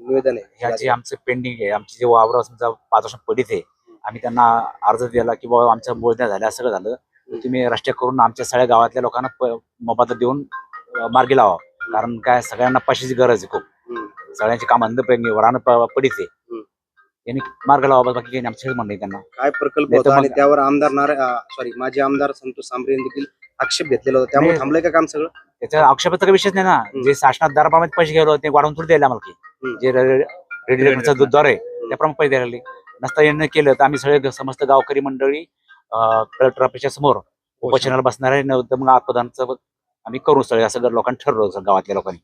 निवेदन आहे ह्या जे आमचं पेंडिंग आहे, आमची जे वावर समजा 5 वर्ष पडीत आहे, आम्ही त्यांना अर्ज दिला की बाबा आमच्या मोजण्या झाल्या, सगळं झालं, तुम्ही राष्ट्रीय करून आमच्या सगळ्या गावातल्या लोकांना मोबदला देऊन मार्गी लावा. कारण काय सगळ्यांना पैशाची गरज आहे खूप, सगळ्यांची कामं वरानं पडीत आहे, यांनी मार्ग लावा. बाकी काही आमचं म्हणणं आहे त्यांना. काय प्रकल्प होता आणि त्यावर आमदार माजी आमदार संतोष सांबरे यांनी देखील आक्षेप घेतलेला होता, त्यामुळे थांबलंय का काम सगळं? त्याच्या आक्षेपाचा काही विषयच नाही ना. जे शासनात दराप्रमाणे पैसे गेलो ते वाढवून थोडी द्यायला आम्हाला की जे रेडिएटरचा दर आहे त्याप्रमाणे पैसे द्यायला लागले. नसता यांनी केलं तर आम्ही सगळे समस्त गावकरी मंडळी कलेक्टर ऑफिसच्या समोर उपोषणाला बसणार आहे. मग आपदांचं आम्ही करू सगळे असं लोकांनी ठरवलं गावातल्या लोकांनी.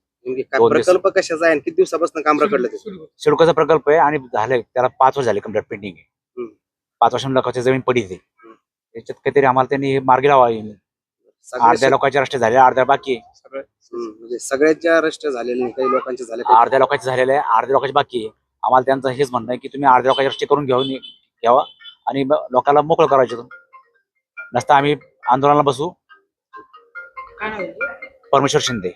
प्रकल्प कशाचा आहे, किती दिवसापासून काम रखडलं? शिडकोचा प्रकल्प आहे आणि झाले त्याला 5 वर्ष झाले कंप्लीट पेंडिंग आहे. 5 वर्षांनी लोकांची जमीन पडीत आहे. त्याच्यात काहीतरी आम्हाला त्यांनी मार्गी लावा. अर्ध्या लोकांचे रस्ते झाले, अर्ध्या बाकी आहे. म्हणजे सगळ्याच्या रजिस्टर झालेले नाही, काही लोकांचे झाले, अर्ध्या लोकांचे झालेले आहे, अर्ध्या लोकांचे बाकी आहे. आम्हाला त्यांचं हेच म्हणणं आहे की तुम्ही अर्ध्या लोकांचे रस्ते करून घ्यावा आणि लोकांना मोकळं करायचं. नसता आम्ही आंदोलनाला बसू. परमेश्वर शिंदे.